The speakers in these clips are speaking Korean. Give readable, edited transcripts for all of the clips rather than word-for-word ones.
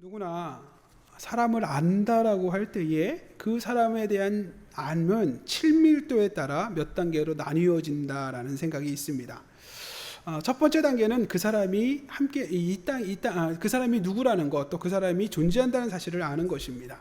누구나 사람을 안다라고 할 때에 그 사람에 대한 안은 친밀도에 따라 몇 단계로 나뉘어진다라는 생각이 있습니다. 첫 번째 단계는 그 사람이 함께 그 사람이 누구라는 것, 또 그 사람이 존재한다는 사실을 아는 것입니다.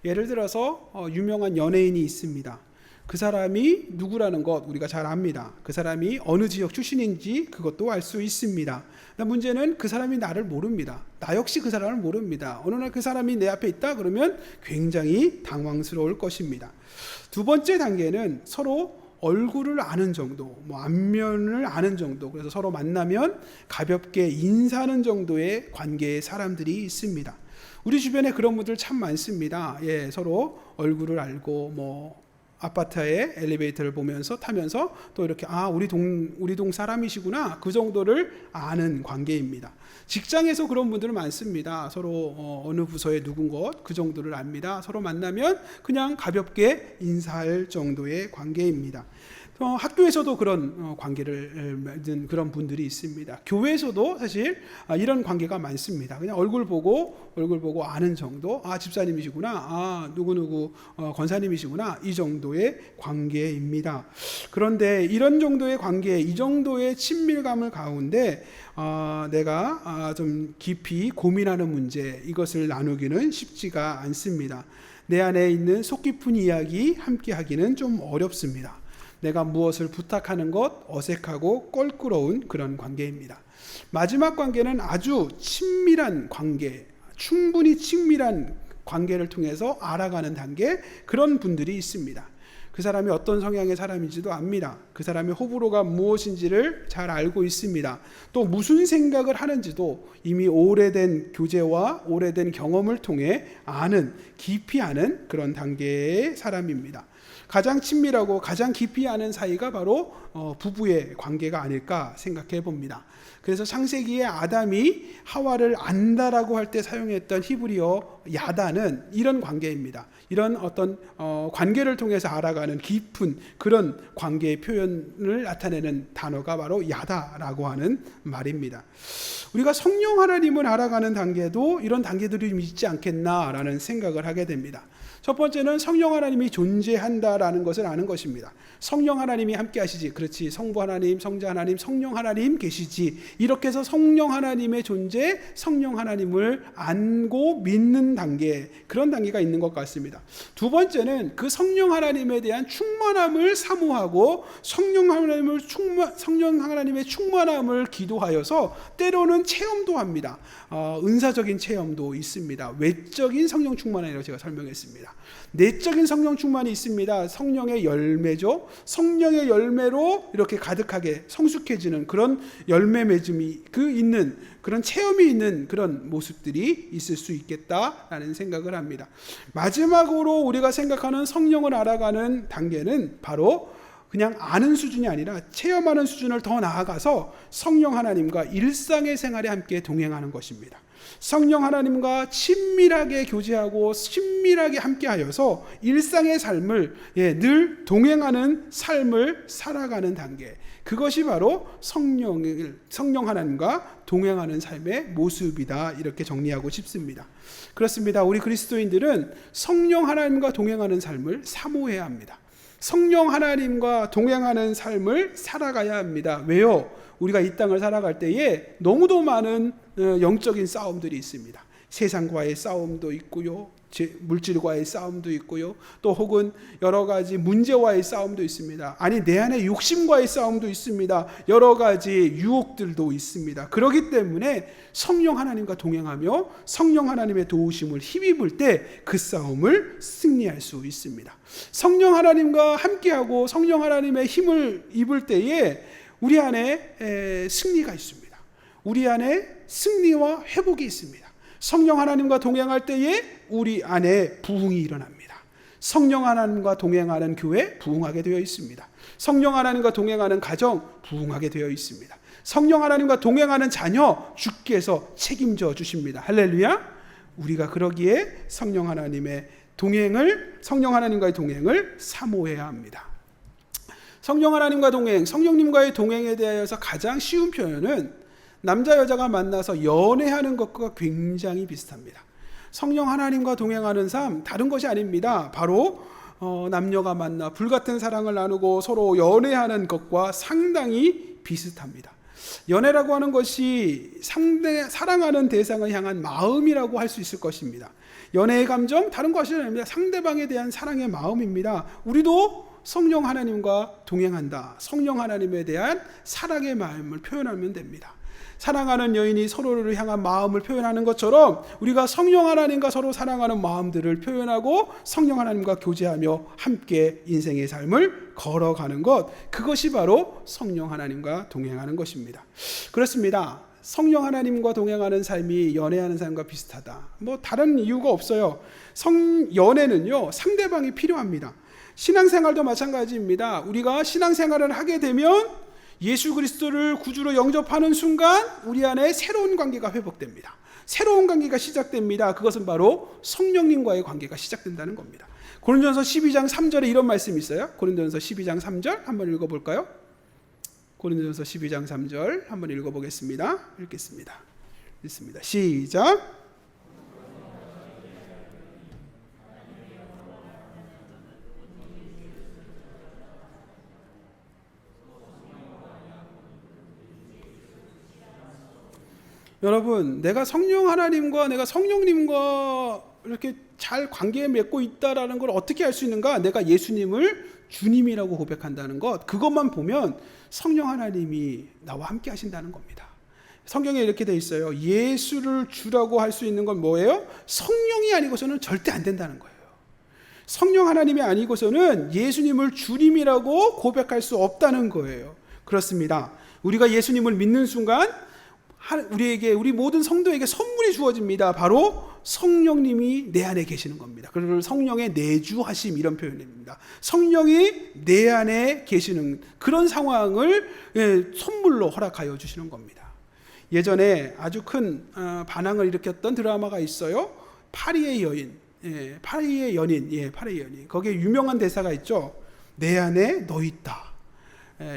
예를 들어서 유명한 연예인이 있습니다. 그 사람이 누구라는 것 우리가 잘 압니다. 그 사람이 어느 지역 출신인지 그것도 알 수 있습니다. 문제는 그 사람이 나를 모릅니다. 나 역시 그 사람을 모릅니다. 어느 날 그 사람이 내 앞에 있다 그러면 굉장히 당황스러울 것입니다. 두 번째 단계는 서로 얼굴을 아는 정도, 안면을 아는 정도, 그래서 서로 만나면 가볍게 인사하는 정도의 관계의 사람들이 있습니다. 우리 주변에 그런 분들 참 많습니다. 서로 얼굴을 알고 아파트에 엘리베이터를 보면서 타면서 또 이렇게 우리 동 사람이시구나, 그 정도를 아는 관계입니다. 직장에서 그런 분들은 많습니다. 서로 어느 부서에 누군 것 그 정도를 압니다. 서로 만나면 그냥 가볍게 인사할 정도의 관계입니다. 학교에서도 그런 관계를 맺은 그런 분들이 있습니다. 교회에서도 사실 이런 관계가 많습니다. 그냥 얼굴 보고 아는 정도, 집사님이시구나, 누구누구 권사님이시구나, 이 정도의 관계입니다. 그런데 이런 정도의 관계, 이 정도의 친밀감을 가운데 내가 좀 깊이 고민하는 문제, 이것을 나누기는 쉽지가 않습니다. 내 안에 있는 속 깊은 이야기 함께 하기는 좀 어렵습니다. 내가 무엇을 부탁하는 것 어색하고 껄끄러운 그런 관계입니다. 마지막 관계는 아주 친밀한 관계, 충분히 친밀한 관계를 통해서 알아가는 단계, 그런 분들이 있습니다. 그 사람이 어떤 성향의 사람인지도 압니다. 그 사람의 호불호가 무엇인지를 잘 알고 있습니다. 또 무슨 생각을 하는지도 이미 오래된 교제와 오래된 경험을 통해 깊이 아는 그런 단계의 사람입니다. 가장 친밀하고 가장 깊이 아는 사이가 바로 부부의 관계가 아닐까 생각해 봅니다. 그래서 창세기에 아담이 하와를 안다라고 할 때 사용했던 히브리어 야다는 이런 관계입니다. 이런 어떤 관계를 통해서 알아가는 깊은 그런 관계의 표현을 나타내는 단어가 바로 야다라고 하는 말입니다. 우리가 성령 하나님을 알아가는 단계도 이런 단계들이 있지 않겠나라는 생각을 하게 됩니다. 첫 번째는 성령 하나님이 존재한다라는 것을 아는 것입니다. 성령 하나님이 함께 하시지, 그렇지, 성부 하나님, 성자 하나님, 성령 하나님 계시지, 이렇게 해서 성령 하나님의 존재, 성령 하나님을 안고 믿는 단계, 그런 단계가 있는 것 같습니다. 두 번째는 그 성령 하나님에 대한 충만함을 사모하고 성령 하나님의 충만함을 기도하여서 때로는 체험도 합니다. 은사적인 체험도 있습니다. 외적인 성령 충만이라고 제가 설명했습니다. 내적인 성령 충만이 있습니다. 성령의 열매죠. 성령의 열매로 이렇게 가득하게 성숙해지는 그런 열매 맺음이 있는 그런 체험이 있는 그런 모습들이 있을 수 있겠다라는 생각을 합니다. 마지막으로 우리가 생각하는 성령을 알아가는 단계는 바로 그냥 아는 수준이 아니라 체험하는 수준을 더 나아가서 성령 하나님과 일상의 생활에 함께 동행하는 것입니다. 성령 하나님과 친밀하게 교제하고 친밀하게 함께하여서 일상의 삶을 늘 동행하는 삶을 살아가는 단계, 그것이 바로 성령 하나님과 동행하는 삶의 모습이다, 이렇게 정리하고 싶습니다. 그렇습니다. 우리 그리스도인들은 성령 하나님과 동행하는 삶을 사모해야 합니다. 성령 하나님과 동행하는 삶을 살아가야 합니다. 왜요? 우리가 이 땅을 살아갈 때에 너무도 많은 영적인 싸움들이 있습니다. 세상과의 싸움도 있고요, 물질과의 싸움도 있고요, 또 혹은 여러 가지 문제와의 싸움도 있습니다. 내 안에 욕심과의 싸움도 있습니다. 여러 가지 유혹들도 있습니다. 그렇기 때문에 성령 하나님과 동행하며 성령 하나님의 도우심을 힘입을 때 그 싸움을 승리할 수 있습니다. 성령 하나님과 함께하고 성령 하나님의 힘을 입을 때에 우리 안에 승리가 있습니다. 우리 안에 승리와 회복이 있습니다. 성령 하나님과 동행할 때에 우리 안에 부흥이 일어납니다. 성령 하나님과 동행하는 교회 부흥하게 되어 있습니다. 성령 하나님과 동행하는 가정 부흥하게 되어 있습니다. 성령 하나님과 동행하는 자녀 주께서 책임져 주십니다. 할렐루야. 우리가 그러기에 성령 하나님과의 동행을 사모해야 합니다. 성령 하나님과 동행, 성령님과의 동행에 대하여서 가장 쉬운 표현은 남자 여자가 만나서 연애하는 것과 굉장히 비슷합니다. 성령 하나님과 동행하는 삶, 다른 것이 아닙니다. 바로 남녀가 만나 불같은 사랑을 나누고 서로 연애하는 것과 상당히 비슷합니다. 연애라고 하는 것이 사랑하는 대상을 향한 마음이라고 할 수 있을 것입니다. 연애의 감정, 다른 것이 아닙니다. 상대방에 대한 사랑의 마음입니다. 우리도 성령 하나님과 동행한다. 성령 하나님에 대한 사랑의 마음을 표현하면 됩니다. 사랑하는 여인이 서로를 향한 마음을 표현하는 것처럼 우리가 성령 하나님과 서로 사랑하는 마음들을 표현하고 성령 하나님과 교제하며 함께 인생의 삶을 걸어가는 것, 그것이 바로 성령 하나님과 동행하는 것입니다. 그렇습니다. 성령 하나님과 동행하는 삶이 연애하는 삶과 비슷하다. 다른 이유가 없어요. 연애는요, 상대방이 필요합니다. 신앙생활도 마찬가지입니다. 우리가 신앙생활을 하게 되면 예수 그리스도를 구주로 영접하는 순간 우리 안에 새로운 관계가 회복됩니다. 새로운 관계가 시작됩니다. 그것은 바로 성령님과의 관계가 시작된다는 겁니다. 고린도전서 12장 3절에 이런 말씀이 있어요. 고린도전서 12장 3절 한번 읽어볼까요? 고린도전서 12장 3절 한번 읽어보겠습니다. 읽겠습니다. 시작. 여러분, 내가 성령 하나님과 내가 성령님과 이렇게 잘 관계 맺고 있다라는 걸 어떻게 알 수 있는가? 내가 예수님을 주님이라고 고백한다는 것, 그것만 보면 성령 하나님이 나와 함께 하신다는 겁니다. 성경에 이렇게 돼 있어요. 예수를 주라고 할 수 있는 건 뭐예요? 성령이 아니고서는 절대 안 된다는 거예요. 성령 하나님이 아니고서는 예수님을 주님이라고 고백할 수 없다는 거예요. 그렇습니다. 우리가 예수님을 믿는 순간 우리 모든 성도에게 선물이 주어집니다. 바로 성령님이 내 안에 계시는 겁니다. 그래서 성령의 내주하심, 이런 표현입니다. 성령이 내 안에 계시는 그런 상황을 선물로 허락하여 주시는 겁니다. 예전에 아주 큰 반항을 일으켰던 드라마가 있어요. 파리의 여인, 파리의 연인, 파리의 연인. 거기에 유명한 대사가 있죠. 내 안에 너 있다.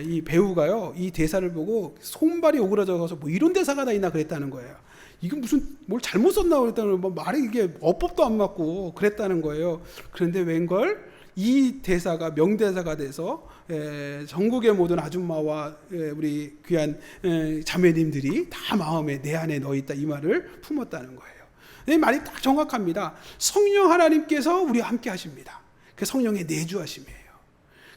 이 배우가요, 이 대사를 보고 손발이 오그라져서 이런 대사가 다 있나 그랬다는 거예요. 이건 무슨 뭘 잘못 썼나 그랬다는 거예요. 말이 이게 어법도 안 맞고 그랬다는 거예요. 그런데 웬걸 이 대사가 명대사가 돼서 전국의 모든 아줌마와 우리 귀한 자매님들이 다 마음에 내 안에 너 있다, 이 말을 품었다는 거예요. 이 말이 딱 정확합니다. 성령 하나님께서 우리와 함께 하십니다. 그 성령의 내주하심이에요.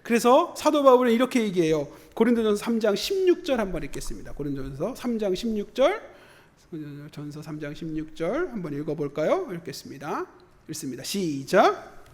그래서 사도 바울은 이렇게 얘기해요. 고린도전서 3장 16절 한번 읽겠습니다. 고린도전서 3장 16절, 전서 3장 16절 한번 읽어볼까요? 읽겠습니다. 시작.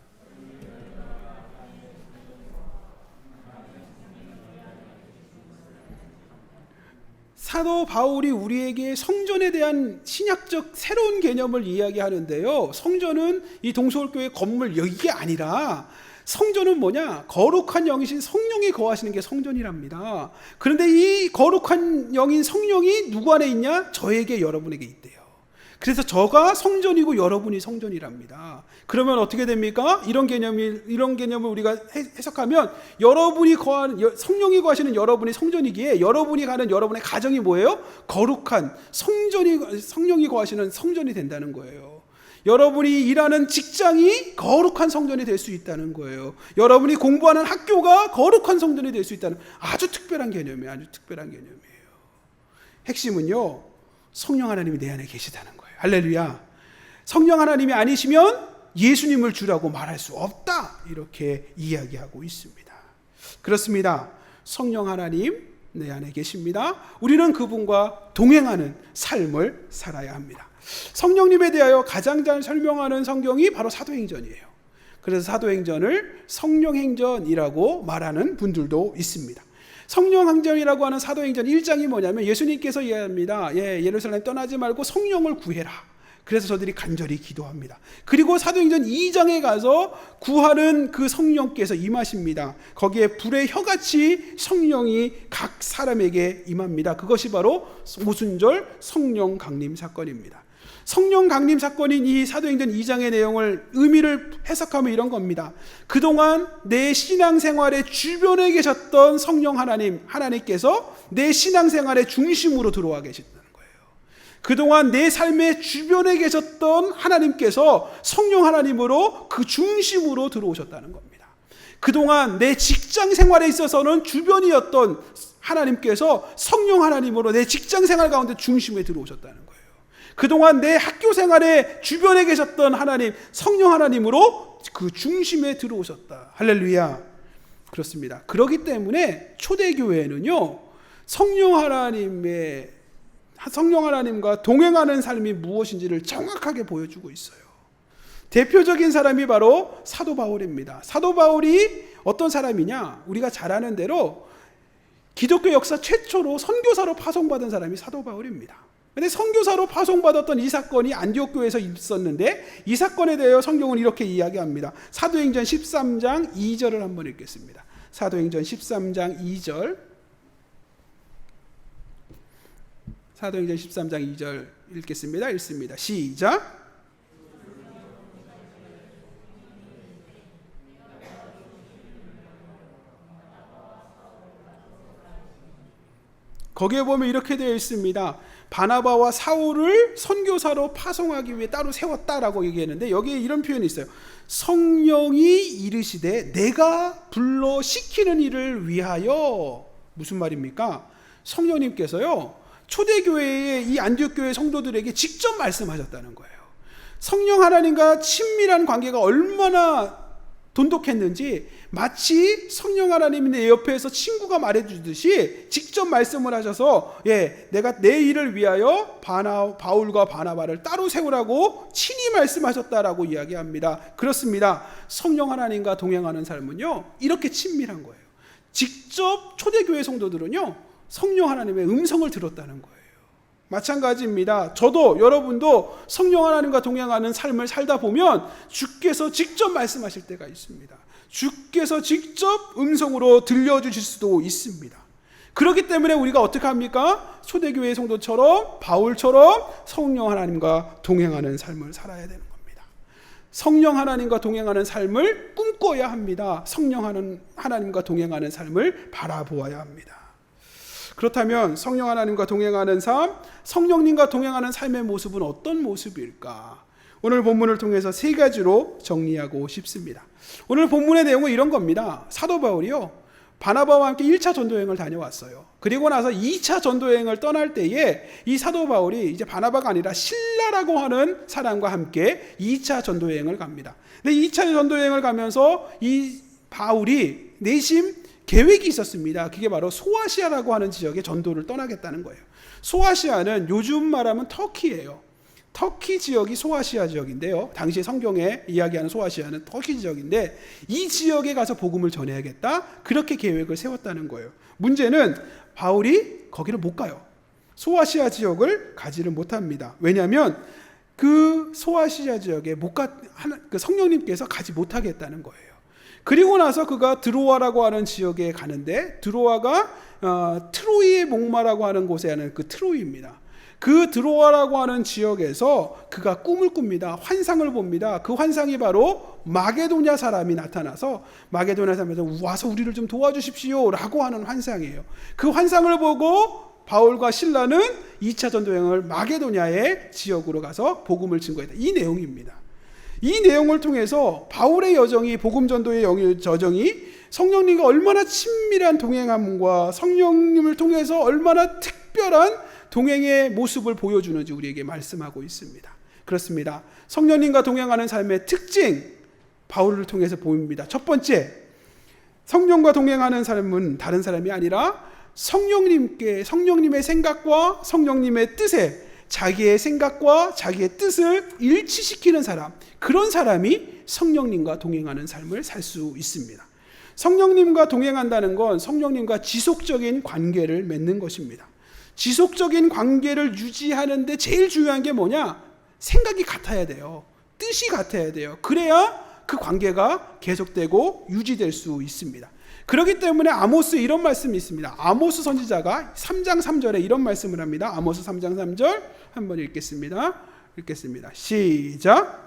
사도 바울이 우리에게 성전에 대한 신약적 새로운 개념을 이야기하는데요. 성전은 이 동서울교회 건물 이게 아니라 성전은 뭐냐? 거룩한 영이신 성령이 거하시는 게 성전이랍니다. 그런데 이 거룩한 영인 성령이 누구 안에 있냐? 저에게, 여러분에게 있대요. 그래서 저가 성전이고 여러분이 성전이랍니다. 그러면 어떻게 됩니까? 이런 개념을 우리가 해석하면 여러분이 거하는, 성령이 거하시는 여러분이 성전이기에 여러분이 가는 여러분의 가정이 뭐예요? 거룩한 성령이 거하시는 성전이 된다는 거예요. 여러분이 일하는 직장이 거룩한 성전이 될 수 있다는 거예요. 여러분이 공부하는 학교가 거룩한 성전이 될 수 있다는 아주 특별한 개념이에요. 아주 특별한 개념이에요. 핵심은요, 성령 하나님이 내 안에 계시다는 거예요. 할렐루야. 성령 하나님이 아니시면 예수님을 주라고 말할 수 없다, 이렇게 이야기하고 있습니다. 그렇습니다. 성령 하나님 내 안에 계십니다. 우리는 그분과 동행하는 삶을 살아야 합니다. 성령님에 대하여 가장 잘 설명하는 성경이 바로 사도행전이에요. 그래서 사도행전을 성령행전이라고 말하는 분들도 있습니다. 성령행전이라고 하는 사도행전 1장이 뭐냐면 예수님께서 이야기합니다. 예루살렘 떠나지 말고 성령을 구해라. 그래서 저들이 간절히 기도합니다. 그리고 사도행전 2장에 가서 구하는 그 성령께서 임하십니다. 거기에 불의 혀같이 성령이 각 사람에게 임합니다. 그것이 바로 오순절 성령 강림 사건입니다. 성령 강림 사건인 이 사도행전 2장의 내용을 의미를 해석하면 이런 겁니다. 그동안 내 신앙생활의 주변에 계셨던 성령 하나님께서 내 신앙생활의 중심으로 들어와 계신다는 거예요. 그동안 내 삶의 주변에 계셨던 하나님께서 성령 하나님으로 그 중심으로 들어오셨다는 겁니다. 그동안 내 직장 생활에 있어서는 주변이었던 하나님께서 성령 하나님으로 내 직장 생활 가운데 중심에 들어오셨다는 거예요. 그동안 내 학교 생활에 주변에 계셨던 하나님, 성령 하나님으로 그 중심에 들어오셨다. 할렐루야. 그렇습니다. 그렇기 때문에 초대교회는요, 성령 하나님과 동행하는 삶이 무엇인지를 정확하게 보여주고 있어요. 대표적인 사람이 바로 사도 바울입니다. 사도 바울이 어떤 사람이냐? 우리가 잘 아는 대로 기독교 역사 최초로 선교사로 파송받은 사람이 사도 바울입니다. 근데 선교사로 파송받았던 이 사건이 안디옥 교회에서 있었는데, 이 사건에 대하여 성경은 이렇게 이야기합니다. 사도행전 13장 2절을 한번 읽겠습니다. 사도행전 13장 2절. 사도행전 13장 2절 읽겠습니다. 읽습니다. 시작. 거기에 보면 이렇게 되어 있습니다. 바나바와 사울을 선교사로 파송하기 위해 따로 세웠다라고 얘기했는데, 여기에 이런 표현이 있어요. 성령이 이르시되 내가 불러 시키는 일을 위하여. 무슨 말입니까? 성령님께서요, 초대교회의 이 안디옥 교회 성도들에게 직접 말씀하셨다는 거예요. 성령 하나님과 친밀한 관계가 얼마나 돈독했는지, 마치 성령 하나님이 내 옆에서 친구가 말해주듯이 직접 말씀을 하셔서, 내가 내 일을 위하여 바울과 바나바를 따로 세우라고 친히 말씀하셨다라고 이야기합니다. 그렇습니다. 성령 하나님과 동행하는 삶은요, 이렇게 친밀한 거예요. 직접 초대교회 성도들은요, 성령 하나님의 음성을 들었다는 거예요. 마찬가지입니다. 저도, 여러분도 성령 하나님과 동행하는 삶을 살다 보면 주께서 직접 말씀하실 때가 있습니다. 주께서 직접 음성으로 들려주실 수도 있습니다. 그렇기 때문에 우리가 어떻게 합니까? 초대교회 성도처럼, 바울처럼 성령 하나님과 동행하는 삶을 살아야 되는 겁니다. 성령 하나님과 동행하는 삶을 꿈꿔야 합니다. 성령 하나님과 동행하는 삶을 바라보아야 합니다. 그렇다면 성령 하나님과 동행하는 삶, 성령님과 동행하는 삶의 모습은 어떤 모습일까? 오늘 본문을 통해서 세 가지로 정리하고 싶습니다. 오늘 본문의 내용은 이런 겁니다. 사도 바울이요, 바나바와 함께 1차 전도여행을 다녀왔어요. 그리고 나서 2차 전도여행을 떠날 때에 이 사도 바울이 이제 바나바가 아니라 실라라고 하는 사람과 함께 2차 전도여행을 갑니다. 근데 2차 전도여행을 가면서 이 바울이 내심 계획이 있었습니다. 그게 바로 소아시아라고 하는 지역에 전도를 떠나겠다는 거예요. 소아시아는 요즘 말하면 터키예요. 터키 지역이 소아시아 지역인데요, 당시 성경에 이야기하는 소아시아는 터키 지역인데, 이 지역에 가서 복음을 전해야겠다, 그렇게 계획을 세웠다는 거예요. 문제는 바울이 거기를 못 가요. 소아시아 지역을 가지를 못합니다. 왜냐하면 그 소아시아 지역에 그 성령님께서 가지 못하겠다는 거예요. 그리고 나서 그가 드로아라고 하는 지역에 가는데, 드로아가 트로이의 목마라고 하는 곳에 하는 그 트로이입니다. 그 드로아라고 하는 지역에서 그가 꿈을 꿉니다. 환상을 봅니다. 그 환상이 바로 마게도냐 사람이 나타나서, 마게도냐 사람에서 와서 우리를 좀 도와주십시오 라고 하는 환상이에요. 그 환상을 보고 바울과 실라는 2차 전도여행을 마게도냐의 지역으로 가서 복음을 증거했다. 이 내용입니다. 이 내용을 통해서 바울의 여정이, 복음 전도의 여정이 성령님과 얼마나 친밀한 동행함과 성령님을 통해서 얼마나 특별한 동행의 모습을 보여주는지 우리에게 말씀하고 있습니다. 그렇습니다. 성령님과 동행하는 삶의 특징, 바울을 통해서 보입니다. 첫 번째, 성령과 동행하는 삶은 다른 사람이 아니라 성령님의 생각과 성령님의 뜻에 자기의 생각과 자기의 뜻을 일치시키는 사람, 그런 사람이 성령님과 동행하는 삶을 살 수 있습니다. 성령님과 동행한다는 건 성령님과 지속적인 관계를 맺는 것입니다. 지속적인 관계를 유지하는데 제일 중요한 게 뭐냐? 생각이 같아야 돼요. 뜻이 같아야 돼요. 그래야 그 관계가 계속되고 유지될 수 있습니다. 그렇기 때문에 아모스에 이런 말씀이 있습니다. 아모스 선지자가 3장 3절에 이런 말씀을 합니다. 아모스 3장 3절 한번 읽겠습니다. 시작.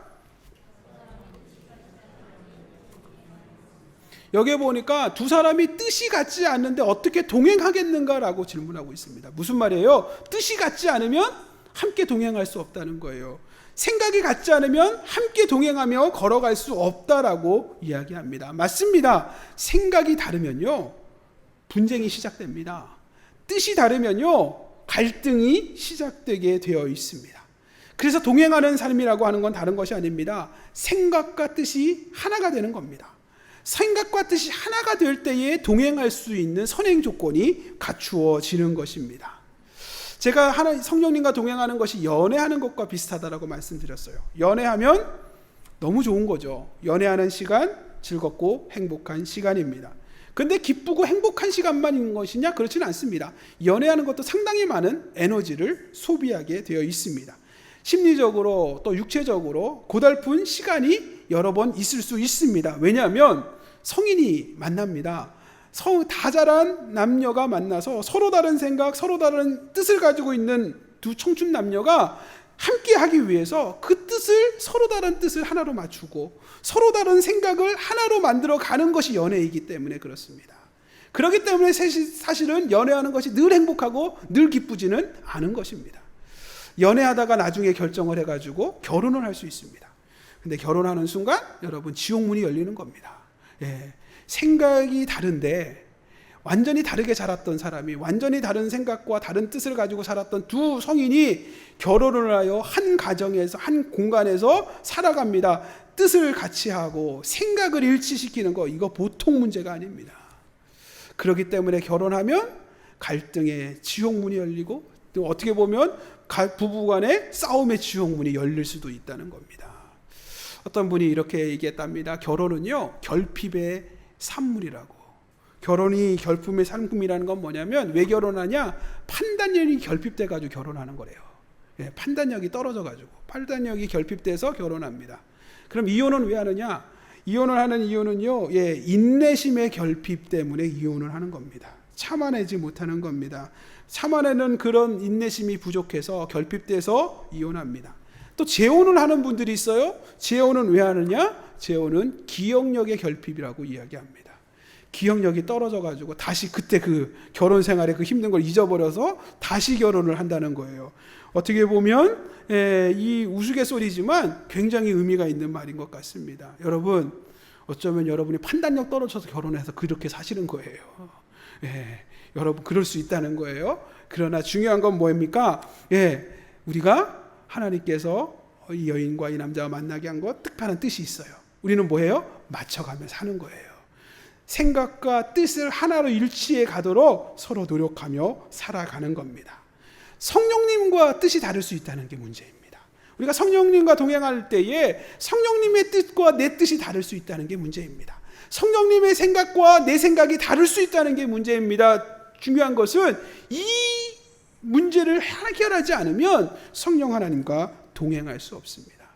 여기에 보니까 두 사람이 뜻이 같지 않는데 어떻게 동행하겠는가라고 질문하고 있습니다. 무슨 말이에요? 뜻이 같지 않으면 함께 동행할 수 없다는 거예요. 생각이 같지 않으면 함께 동행하며 걸어갈 수 없다라고 이야기합니다. 맞습니다. 생각이 다르면요, 분쟁이 시작됩니다. 뜻이 다르면요, 갈등이 시작되게 되어 있습니다. 그래서 동행하는 삶이라고 하는 건 다른 것이 아닙니다. 생각과 뜻이 하나가 되는 겁니다. 생각과 뜻이 하나가 될 때에 동행할 수 있는 선행 조건이 갖추어지는 것입니다. 제가 성령님과 동행하는 것이 연애하는 것과 비슷하다라고 말씀드렸어요. 연애하면 너무 좋은 거죠. 연애하는 시간 즐겁고 행복한 시간입니다. 근데 기쁘고 행복한 시간만인 것이냐? 그렇지는 않습니다. 연애하는 것도 상당히 많은 에너지를 소비하게 되어 있습니다. 심리적으로 또 육체적으로 고달픈 시간이 여러 번 있을 수 있습니다. 왜냐하면 성인이 만납니다. 다 자란 남녀가 만나서 서로 다른 생각, 서로 다른 뜻을 가지고 있는 두 청춘 남녀가 함께 하기 위해서 그 뜻을, 서로 다른 뜻을 하나로 맞추고 서로 다른 생각을 하나로 만들어 가는 것이 연애이기 때문에 그렇습니다. 그렇기 때문에 사실은 연애하는 것이 늘 행복하고 늘 기쁘지는 않은 것입니다. 연애하다가 나중에 결정을 해가지고 결혼을 할 수 있습니다. 근데 결혼하는 순간 여러분 지옥문이 열리는 겁니다. 생각이 다른데 완전히 다르게 자랐던 사람이, 완전히 다른 생각과 다른 뜻을 가지고 살았던 두 성인이 결혼을 하여 한 가정에서, 한 공간에서 살아갑니다. 뜻을 같이 하고 생각을 일치시키는 거, 이거 보통 문제가 아닙니다. 그렇기 때문에 결혼하면 갈등의 지옥문이 열리고, 또 어떻게 보면 부부간의 싸움의 지옥문이 열릴 수도 있다는 겁니다. 어떤 분이 이렇게 얘기했답니다. 결혼은요, 결핍의 산물이라고. 결혼이 결핍의 산물이라는 건 뭐냐면, 왜 결혼하냐? 판단력이 결핍돼 가지고 결혼하는 거래요. 판단력이 떨어져 가지고, 판단력이 결핍돼서 결혼합니다. 그럼 이혼은 왜 하느냐? 이혼을 하는 이유는요, 인내심의 결핍 때문에 이혼을 하는 겁니다. 참아내지 못하는 겁니다. 참아내는 그런 인내심이 부족해서 결핍돼서 이혼합니다. 또 재혼을 하는 분들이 있어요. 재혼은 왜 하느냐? 재혼은 기억력의 결핍이라고 이야기합니다. 기억력이 떨어져가지고 다시 그때 그 결혼 생활에 그 힘든 걸 잊어버려서 다시 결혼을 한다는 거예요. 어떻게 보면 이 우스갯소리지만 굉장히 의미가 있는 말인 것 같습니다. 여러분, 어쩌면 여러분이 판단력 떨어져서 결혼해서 그렇게 사시는 거예요. 여러분, 그럴 수 있다는 거예요. 그러나 중요한 건 뭐입니까? 우리가 하나님께서 이 여인과 이 남자가 만나게 한 것, 뜻하는 뜻이 있어요. 우리는 뭐예요? 맞춰가며 사는 거예요. 생각과 뜻을 하나로 일치해 가도록 서로 노력하며 살아가는 겁니다. 성령님과 뜻이 다를 수 있다는 게 문제입니다. 우리가 성령님과 동행할 때에 성령님의 뜻과 내 뜻이 다를 수 있다는 게 문제입니다. 성령님의 생각과 내 생각이 다를 수 있다는 게 문제입니다. 중요한 것은 이 문제를 해결하지 않으면 성령 하나님과 동행할 수 없습니다.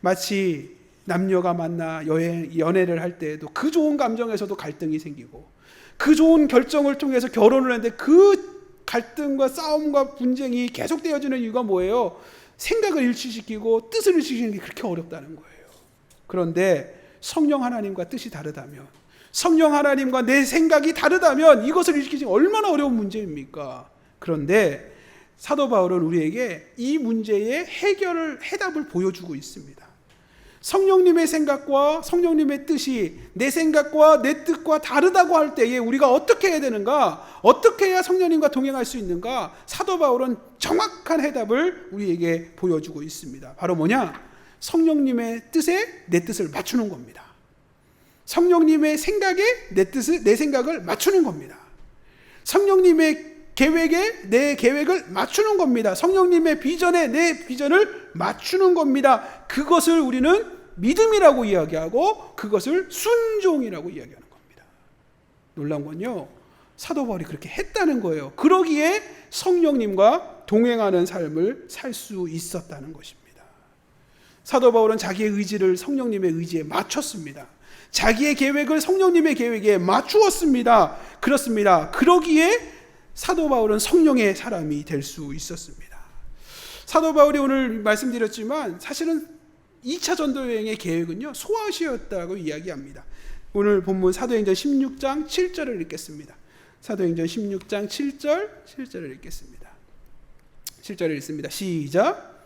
마치 남녀가 만나 연애를 할 때에도 그 좋은 감정에서도 갈등이 생기고, 그 좋은 결정을 통해서 결혼을 했는데 그 갈등과 싸움과 분쟁이 계속되어지는 이유가 뭐예요? 생각을 일치시키고 뜻을 일치시키는 게 그렇게 어렵다는 거예요. 그런데 성령 하나님과 뜻이 다르다면, 성령 하나님과 내 생각이 다르다면 이것을 일으키기 얼마나 어려운 문제입니까? 그런데 사도 바울은 우리에게 이 문제의 해답을 보여주고 있습니다. 성령님의 생각과 성령님의 뜻이 내 생각과 내 뜻과 다르다고 할 때에 우리가 어떻게 해야 되는가? 어떻게 해야 성령님과 동행할 수 있는가? 사도 바울은 정확한 해답을 우리에게 보여주고 있습니다. 바로 뭐냐? 성령님의 뜻에 내 뜻을 맞추는 겁니다. 성령님의 생각에 내 생각을 맞추는 겁니다. 성령님의 계획에 내 계획을 맞추는 겁니다. 성령님의 비전에 내 비전을 맞추는 겁니다. 그것을 우리는 믿음이라고 이야기하고 그것을 순종이라고 이야기하는 겁니다. 놀라운 건요, 사도 바울이 그렇게 했다는 거예요. 그러기에 성령님과 동행하는 삶을 살 수 있었다는 것입니다. 사도 바울은 자기의 의지를 성령님의 의지에 맞췄습니다. 자기의 계획을 성령님의 계획에 맞추었습니다. 그렇습니다. 그러기에 사도 바울은 성령의 사람이 될 수 있었습니다. 사도 바울이 오늘 말씀드렸지만 사실은 2차 전도 여행의 계획은요, 소아시였다고 이야기합니다. 오늘 본문 사도행전 16장 7절을 읽겠습니다. 사도행전 16장 7절을 읽겠습니다. 7절 읽습니다. 시작.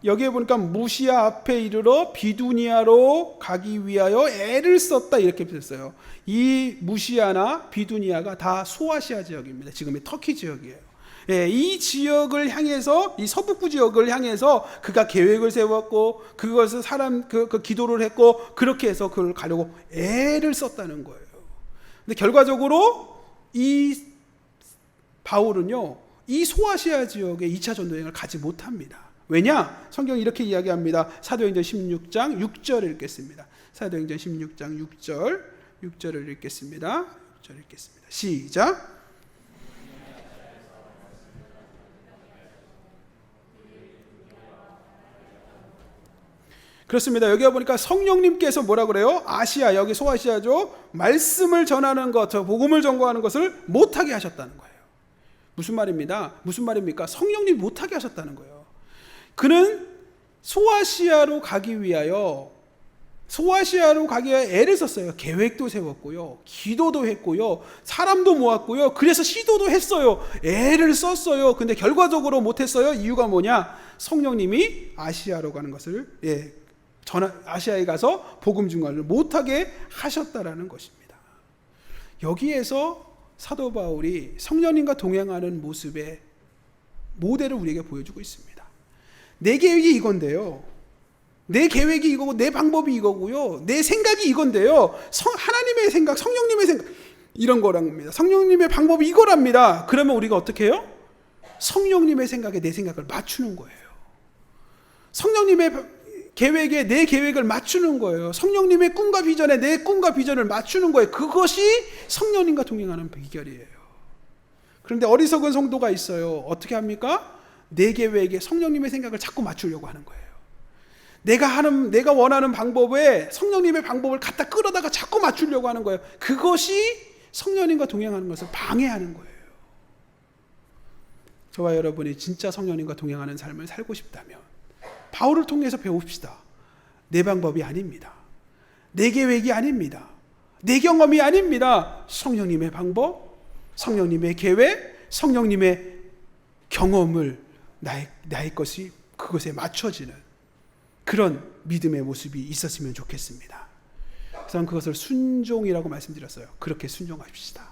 여기에 보니까 무시아 앞에 이르러 비두니아로 가기 위하여 애를 썼다 이렇게 썼어요. 이 무시아나 비두니아가 다 소아시아 지역입니다. 지금의 터키 지역이에요. 예, 이 지역을 향해서, 이 서북부 지역을 향해서 그가 계획을 세웠고 그것을 그 기도를 했고 그렇게 해서 그걸 가려고 애를 썼다는 거예요. 근데 결과적으로 이 바울은요, 이 소아시아 지역에 2차 전도여행을 가지 못합니다. 왜냐? 성경이 이렇게 이야기합니다. 사도행전 16장 6절을 읽겠습니다. 사도행전 16장 6절을 읽겠습니다. 6절 읽겠습니다. 시작. 그렇습니다. 여기 보니까 성령님께서 뭐라 그래요? 아시아, 여기 소아시아죠. 말씀을 전하는 것, 저 복음을 전거하는 것을 못하게 하셨다는 거예요. 무슨 말입니까? 성령님이 못하게 하셨다는 거예요. 그는 소아시아로 가기 위하여 애를 썼어요. 계획도 세웠고요. 기도도 했고요. 사람도 모았고요. 그래서 시도도 했어요. 애를 썼어요. 근데 결과적으로 못했어요. 이유가 뭐냐? 성령님이 아시아로 가는 것을, 아시아에 가서 복음 증거를 못하게 하셨다라는 것입니다. 여기에서 사도 바울이 성령님과 동행하는 모습의 모델을 우리에게 보여주고 있습니다. 내 계획이 이건데요. 내 계획이 이거고 내 방법이 이거고요. 내 생각이 이건데요. 하나님의 생각, 성령님의 생각 이런 거란 겁니다. 성령님의 방법이 이거랍니다. 그러면 우리가 어떻게 해요? 성령님의 생각에 내 생각을 맞추는 거예요. 성령님의 계획에 내 계획을 맞추는 거예요. 성령님의 꿈과 비전에 내 꿈과 비전을 맞추는 거예요. 그것이 성령님과 동행하는 비결이에요. 그런데 어리석은 성도가 있어요. 어떻게 합니까? 내 계획에 성령님의 생각을 자꾸 맞추려고 하는 거예요. 내가 원하는 방법에 성령님의 방법을 갖다 끌어다가 자꾸 맞추려고 하는 거예요. 그것이 성령님과 동행하는 것을 방해하는 거예요. 저와 여러분이 진짜 성령님과 동행하는 삶을 살고 싶다면 바울을 통해서 배웁시다. 내 방법이 아닙니다. 내 계획이 아닙니다. 내 경험이 아닙니다. 성령님의 방법, 성령님의 계획, 성령님의 경험을 나의 것이 그것에 맞춰지는 그런 믿음의 모습이 있었으면 좋겠습니다. 그래서 그것을 순종이라고 말씀드렸어요. 그렇게 순종합시다.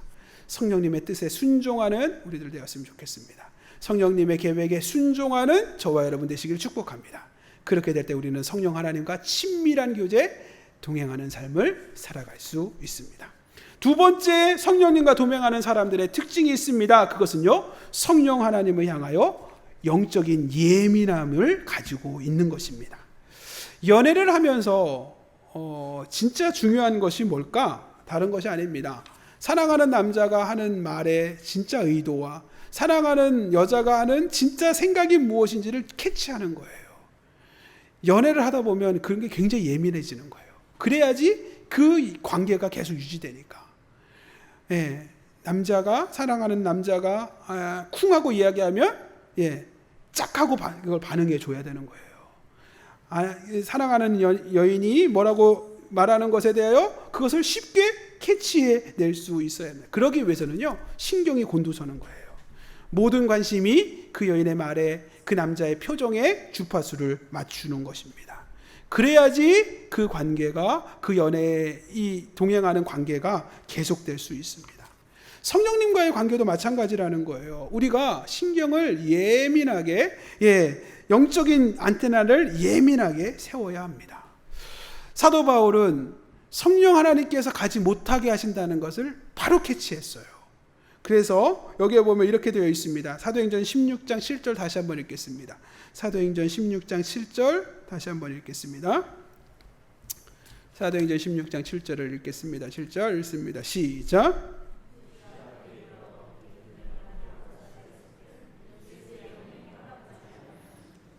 성령님의 뜻에 순종하는 우리들 되었으면 좋겠습니다. 성령님의 계획에 순종하는 저와 여러분 되시길 축복합니다. 그렇게 될 때 우리는 성령 하나님과 친밀한 교제, 동행하는 삶을 살아갈 수 있습니다. 두 번째, 성령님과 동행하는 사람들의 특징이 있습니다. 그것은요, 성령 하나님을 향하여 영적인 예민함을 가지고 있는 것입니다. 연애를 하면서 진짜 중요한 것이 뭘까? 다른 것이 아닙니다. 사랑하는 남자가 하는 말의 진짜 의도와 사랑하는 여자가 하는 진짜 생각이 무엇인지를 캐치하는 거예요. 연애를 하다 보면 그런 게 굉장히 예민해지는 거예요. 그래야지 그 관계가 계속 유지되니까. 사랑하는 남자가 쿵하고 이야기하면 짝하고 그걸 반응해 줘야 되는 거예요. 사랑하는 여인이 뭐라고 말하는 것에 대하여 그것을 쉽게 캐치해 낼 수 있어야 합니다. 그러기 위해서는요, 신경이 곤두서는 거예요. 모든 관심이 그 여인의 말에, 그 남자의 표정에 주파수를 맞추는 것입니다. 그래야지 그 관계가, 그 연애의 이 동행하는 관계가 계속될 수 있습니다. 성령님과의 관계도 마찬가지라는 거예요. 우리가 신경을 예민하게, 영적인 안테나를 예민하게 세워야 합니다. 사도 바울은 성령 하나님께서 가지 못하게 하신다는 것을 바로 캐치했어요. 그래서 여기에 보면 이렇게 되어 있습니다. 사도행전 16장 7절 다시 한번 읽겠습니다. 사도행전 16장 7절 다시 한번 읽겠습니다. 사도행전 16장 7절을 읽겠습니다. 7절 읽습니다. 시작.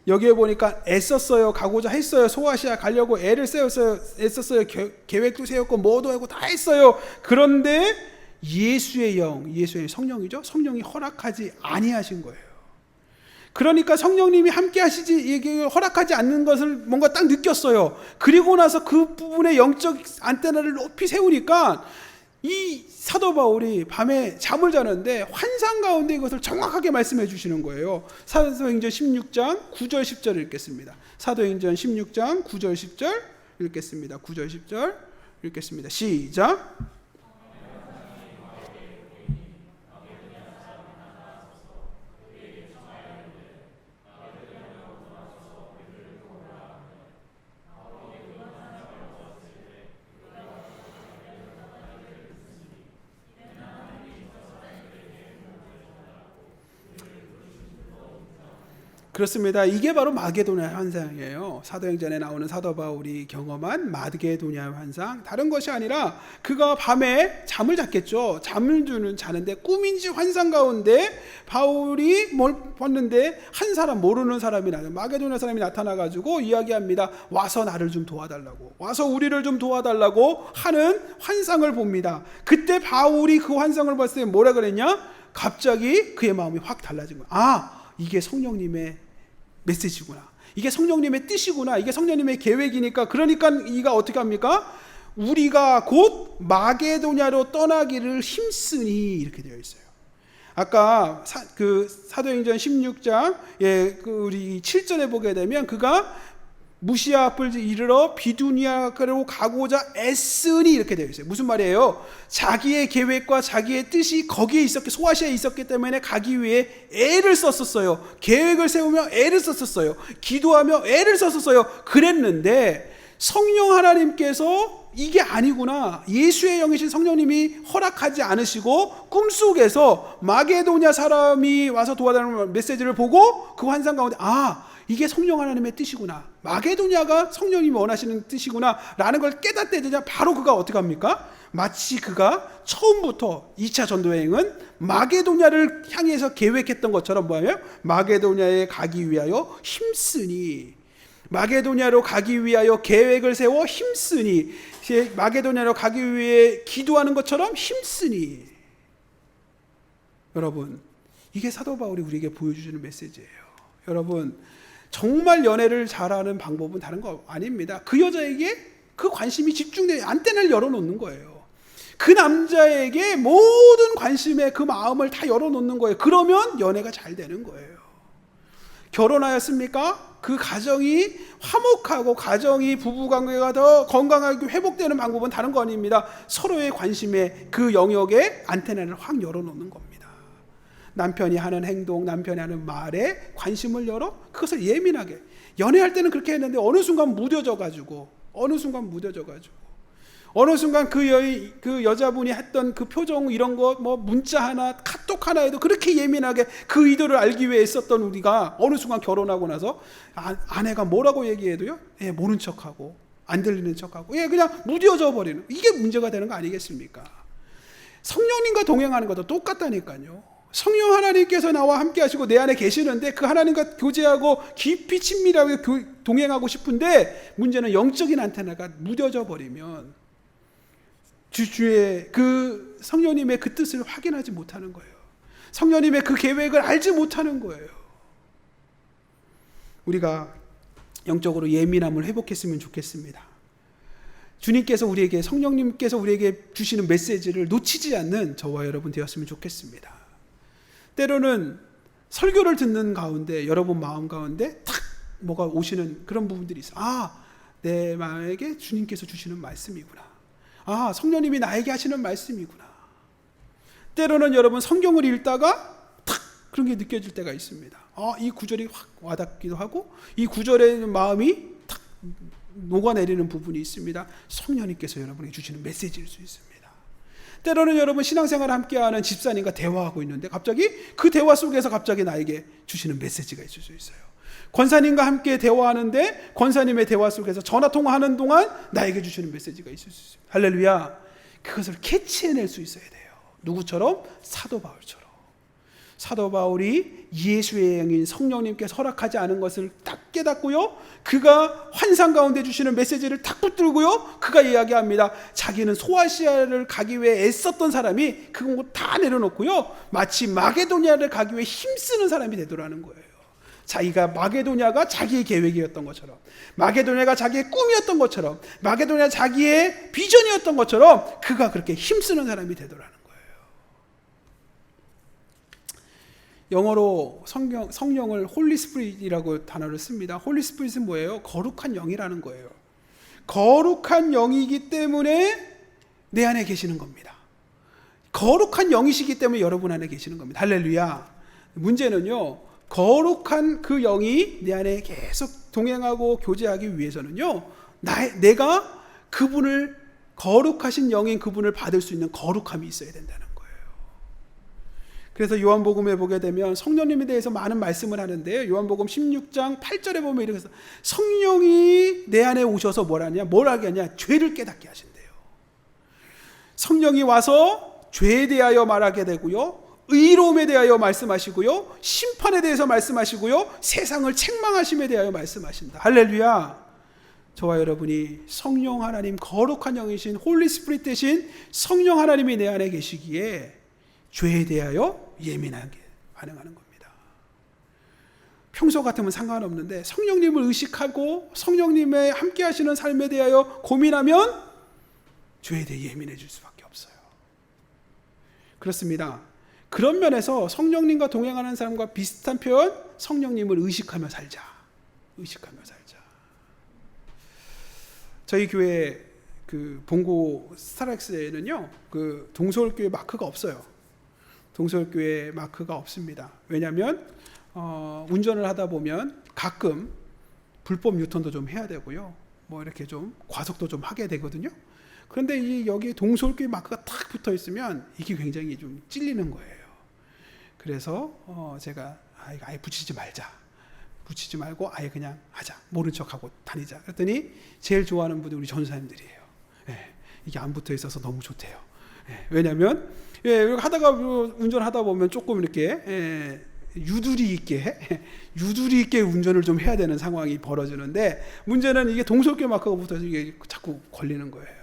여기에 보니까 애썼어요. 가고자 했어요. 소아시아 가려고 애썼어요. 계획도 세웠고 뭐도 하고 다 했어요. 그런데 예수의 성령이죠. 성령이 허락하지 아니하신 거예요. 그러니까 성령님이 함께 하시지 허락하지 않는 것을 뭔가 딱 느꼈어요. 그리고 나서 그 부분에 영적 안테나를 높이 세우니까 이 사도 바울이 밤에 잠을 자는데 환상 가운데 이것을 정확하게 말씀해 주시는 거예요. 사도행전 16장 9절 10절 읽겠습니다. 사도행전 16장 9절 10절 읽겠습니다. 9절 10절 읽겠습니다. 시작. 그렇습니다. 이게 바로 마게도냐 환상이에요. 사도행전에 나오는 사도 바울이 경험한 마게도냐 환상, 다른 것이 아니라 그가 밤에 잠을 잤겠죠. 잠을 자는데 꿈인지 환상 가운데 바울이 뭘 봤는데 한 사람, 모르는 사람이 마게도냐 사람이 나타나가지고 이야기합니다. 와서 나를 좀 도와달라고, 와서 우리를 좀 도와달라고 하는 환상을 봅니다. 그때 바울이 그 환상을 봤을 때 뭐라 그랬냐? 갑자기 그의 마음이 확 달라진 거야. 이게 성령님의 메시지구나, 이게 성령님의 뜻이구나, 이게 성령님의 계획이니까. 그러니까 이가 어떻게 합니까? 우리가 곧 마게도냐로 떠나기를 힘쓰니, 이렇게 되어 있어요. 아까 사도행전 16장 우리 7절에 보게 되면 그가 무시아 앞을 이르러 비두니아로 가고자 애쓰니, 이렇게 되어 있어요. 무슨 말이에요? 자기의 계획과 자기의 뜻이 거기에 소아시아에 있었기 때문에 가기 위해 애를 썼었어요. 계획을 세우며 애를 썼었어요. 기도하며 애를 썼었어요. 그랬는데 성령 하나님께서 이게 아니구나, 예수의 영이신 성령님이 허락하지 않으시고 꿈속에서 마게도냐 사람이 와서 도와달라는 메시지를 보고 그 환상 가운데 이게 성령 하나님의 뜻이구나, 마게도냐가 성령님이 원하시는 뜻이구나 라는 걸 깨닫게 되자 바로 그가 어떻게 합니까? 마치 그가 처음부터 2차 전도여행은 마게도냐를 향해서 계획했던 것처럼 뭐예요? 마게도냐에 가기 위하여 힘쓰니, 마게도냐로 가기 위하여 계획을 세워 힘쓰니, 마게도냐로 가기 위해 기도하는 것처럼 힘쓰니. 여러분, 이게 사도 바울이 우리에게 보여주시는 메시지예요. 여러분, 정말 연애를 잘하는 방법은 다른 거 아닙니다. 그 여자에게 그 관심이 집중돼, 안테나를 열어놓는 거예요. 그 남자에게 모든 관심에 그 마음을 다 열어놓는 거예요. 그러면 연애가 잘 되는 거예요. 결혼하였습니까? 그 가정이 화목하고 가정이 부부관계가 더 건강하게 회복되는 방법은 다른 거 아닙니다. 서로의 관심에 그 영역에 안테나를 확 열어놓는 겁니다. 남편이 하는 행동, 남편이 하는 말에 관심을 열어 그것을 예민하게. 연애할 때는 그렇게 했는데 어느 순간 무뎌져가지고 어느 순간 그 여자분이 했던 그 표정, 이런 거, 문자 하나, 카톡 하나에도 그렇게 예민하게 그 의도를 알기 위해 했었던 우리가 어느 순간 결혼하고 나서 아내가 뭐라고 얘기해도요, 모른 척하고 안 들리는 척하고 그냥 무뎌져 버리는, 이게 문제가 되는 거 아니겠습니까? 성령님과 동행하는 것도 똑같다니까요. 성령 하나님께서 나와 함께 하시고 내 안에 계시는데 그 하나님과 교제하고 깊이 친밀하게 동행하고 싶은데 문제는 영적인 안테나가 무뎌져 버리면 주의 그 성령님의 그 뜻을 확인하지 못하는 거예요. 성령님의 그 계획을 알지 못하는 거예요. 우리가 영적으로 예민함을 회복했으면 좋겠습니다. 주님께서 우리에게, 성령님께서 우리에게 주시는 메시지를 놓치지 않는 저와 여러분 되었으면 좋겠습니다. 때로는 설교를 듣는 가운데 여러분 마음 가운데 탁 뭐가 오시는 그런 부분들이 있어요. 내 마음에게 주님께서 주시는 말씀이구나. 성령님이 나에게 하시는 말씀이구나. 때로는 여러분 성경을 읽다가 탁 그런 게 느껴질 때가 있습니다. 이 구절이 확 와닿기도 하고 이 구절의 마음이 탁 녹아내리는 부분이 있습니다. 성령님께서 여러분에게 주시는 메시지일 수 있습니다. 때로는 여러분 신앙생활을 함께하는 집사님과 대화하고 있는데 갑자기 그 대화 속에서 갑자기 나에게 주시는 메시지가 있을 수 있어요. 권사님과 함께 대화하는데 권사님의 대화 속에서 전화통화하는 동안 나에게 주시는 메시지가 있을 수 있어요. 할렐루야. 그것을 캐치해낼 수 있어야 돼요. 누구처럼? 사도 바울처럼. 사도 바울이 예수의 영인 성령님께서 허락하지 않은 것을 딱 깨닫고요, 그가 환상 가운데 주시는 메시지를 딱 붙들고요, 그가 이야기합니다. 자기는 소아시아를 가기 위해 애썼던 사람이 그건 다 내려놓고요, 마치 마게도냐를 가기 위해 힘쓰는 사람이 되더라는 거예요. 자기가 마게도냐가 자기의 계획이었던 것처럼, 마게도냐가 자기의 꿈이었던 것처럼, 마게도냐가 자기의 비전이었던 것처럼 그가 그렇게 힘쓰는 사람이 되더라는 거예요. 영어로 성령을 홀리 스피릿이라고 단어를 씁니다. 홀리 스피릿은 뭐예요? 거룩한 영이라는 거예요. 거룩한 영이기 때문에 내 안에 계시는 겁니다. 거룩한 영이시기 때문에 여러분 안에 계시는 겁니다. 할렐루야. 문제는요, 거룩한 그 영이 내 안에 계속 동행하고 교제하기 위해서는요, 내가 그분을, 거룩하신 영인 그분을 받을 수 있는 거룩함이 있어야 된다는 거예요. 그래서 요한복음에 보게 되면 성령님에 대해서 많은 말씀을 하는데요, 요한복음 16장 8절에 보면 이렇게 해서 성령이 내 안에 오셔서 뭘 하게 하냐? 죄를 깨닫게 하신대요. 성령이 와서 죄에 대하여 말하게 되고요, 의로움에 대하여 말씀하시고요, 심판에 대해서 말씀하시고요, 세상을 책망하심에 대하여 말씀하신다. 할렐루야. 저와 여러분이 성령 하나님, 거룩한 영이신 홀리 스피릿 대신 성령 하나님이 내 안에 계시기에 죄에 대하여 예민하게 반응하는 겁니다. 평소 같으면 상관없는데 성령님을 의식하고 성령님의 함께 하시는 삶에 대하여 고민하면 죄에 대해 예민해질 수밖에 없어요. 그렇습니다. 그런 면에서 성령님과 동행하는 사람과 비슷한 표현, 성령님을 의식하며 살자. 의식하며 살자. 저희 교회 그 봉고 스타렉스에는요, 그 동서울교회 마크가 없어요. 동서울교회 마크가 없습니다. 왜냐하면 운전을 하다 보면 가끔 불법 유턴도 좀 해야 되고요, 뭐 이렇게 좀 과속도 좀 하게 되거든요. 그런데 여기 동서울교회 마크가 탁 붙어 있으면 이게 굉장히 좀 찔리는 거예요. 그래서 제가 아예 붙이지 말자. 붙이지 말고 아예 그냥 하자. 모른 척하고 다니자. 그랬더니 제일 좋아하는 분이 우리 전사님들이에요. 예, 이게 안 붙어 있어서 너무 좋대요. 예, 왜냐하면 하다가 운전하다 보면 조금 이렇게 유두리 있게 운전을 좀 해야 되는 상황이 벌어지는데, 문제는 이게 동서울교회 마크가 붙어서 이게 자꾸 걸리는 거예요.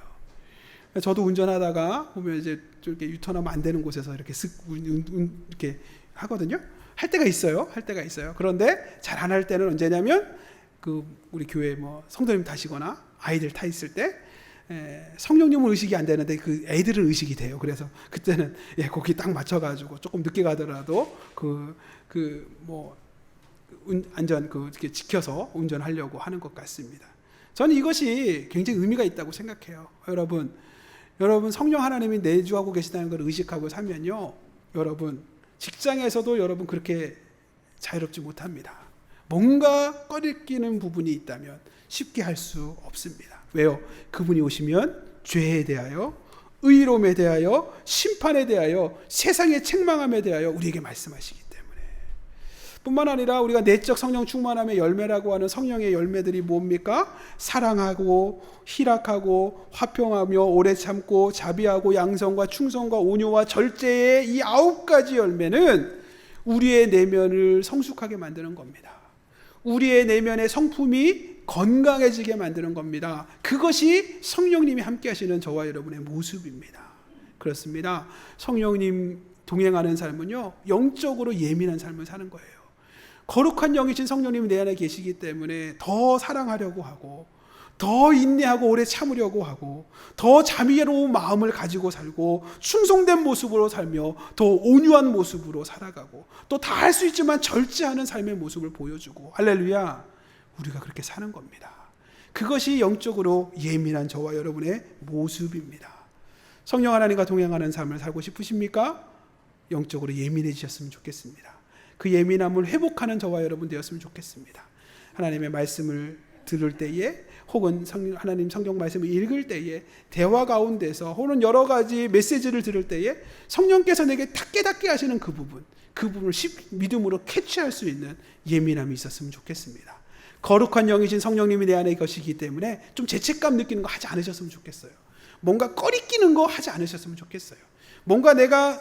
저도 운전하다가 보면 이제 이렇게 유턴하면 안 되는 곳에서 이렇게 이렇게 하거든요. 할 때가 있어요. 그런데 잘 안 할 때는 언제냐면 우리 교회 성도님 타시거나 아이들 타 있을 때 성령님은 의식이 안 되는데 그 애들은 의식이 돼요. 그래서 그때는 거기 딱 맞춰가지고 조금 늦게 가더라도 안전 이렇게 지켜서 운전하려고 하는 것 같습니다. 저는 이것이 굉장히 의미가 있다고 생각해요. 여러분 성령 하나님이 내주하고 계시다는 걸 의식하고 살면요, 여러분 직장에서도 여러분 그렇게 자유롭지 못합니다. 뭔가 꺼리끼는 부분이 있다면 쉽게 할 수 없습니다. 왜요? 그분이 오시면 죄에 대하여, 의로움에 대하여, 심판에 대하여, 세상의 책망함에 대하여 우리에게 말씀하시기 때문에. 뿐만 아니라 우리가 내적 성령 충만함의 열매라고 하는 성령의 열매들이 뭡니까? 사랑하고 희락하고 화평하며 오래 참고 자비하고 양성과 충성과 온유와 절제의 이 9가지 열매는 우리의 내면을 성숙하게 만드는 겁니다. 우리의 내면의 성품이 건강해지게 만드는 겁니다. 그것이 성령님이 함께 하시는 저와 여러분의 모습입니다. 그렇습니다. 성령님 동행하는 삶은요, 영적으로 예민한 삶을 사는 거예요. 거룩한 영이신 성령님이 내 안에 계시기 때문에 더 사랑하려고 하고, 더 인내하고 오래 참으려고 하고, 더 자비로운 마음을 가지고 살고, 충성된 모습으로 살며 더 온유한 모습으로 살아가고, 또 다 할 수 있지만 절제하는 삶의 모습을 보여주고, 할렐루야, 우리가 그렇게 사는 겁니다. 그것이 영적으로 예민한 저와 여러분의 모습입니다. 성령 하나님과 동행하는 삶을 살고 싶으십니까? 영적으로 예민해지셨으면 좋겠습니다. 그 예민함을 회복하는 저와 여러분 되었으면 좋겠습니다. 하나님의 말씀을 들을 때에, 혹은 하나님 성경 말씀을 읽을 때에, 대화 가운데서 혹은 여러 가지 메시지를 들을 때에 성령께서 내게 딱 깨닫게 하시는 그 부분을 믿음으로 캐치할 수 있는 예민함이 있었으면 좋겠습니다. 거룩한 영이신 성령님이 내 안에 계시기 때문에 좀 죄책감 느끼는 거 하지 않으셨으면 좋겠어요. 뭔가 꺼리끼는 거 하지 않으셨으면 좋겠어요. 뭔가 내가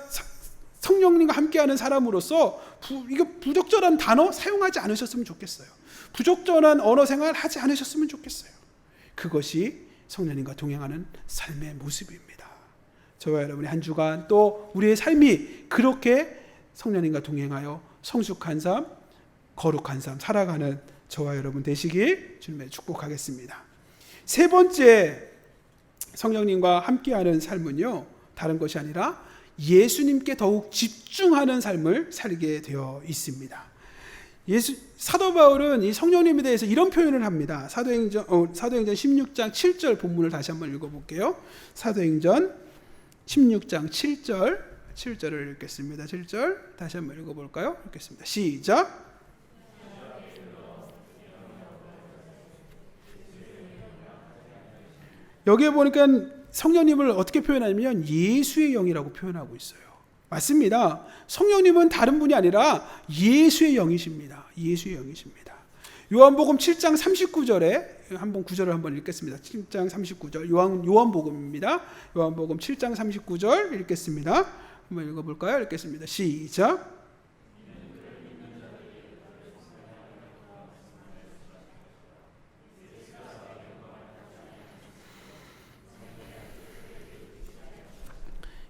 성령님과 함께하는 사람으로서 이거 부적절한 단어 사용하지 않으셨으면 좋겠어요. 부적절한 언어 생활 하지 않으셨으면 좋겠어요. 그것이 성령님과 동행하는 삶의 모습입니다. 저와 여러분의 한 주간, 또 우리의 삶이 그렇게 성령님과 동행하여 성숙한 삶, 거룩한 삶 살아가는 저와 여러분 되시길 주님의 축복하겠습니다. 세 번째 성령님과 함께하는 삶은요, 다른 것이 아니라 예수님께 더욱 집중하는 삶을 살게 되어 있습니다. 사도 바울은 이 성령님에 대해서 이런 표현을 합니다. 사도행전 16장 7절 본문을 다시 한번 읽어볼게요. 사도행전 16장 7절을 읽겠습니다. 7절 다시 한번 읽어볼까요? 읽겠습니다. 시작. 여기에 보니까 성령님을 어떻게 표현하냐면 예수의 영이라고 표현하고 있어요. 맞습니다. 성령님은 다른 분이 아니라 예수의 영이십니다. 예수의 영이십니다. 요한복음 7장 39절에 한번 구절을 한번 읽겠습니다. 7장 39절 요한복음입니다. 요한복음 7장 39절 읽겠습니다. 한번 읽어볼까요? 읽겠습니다. 시작.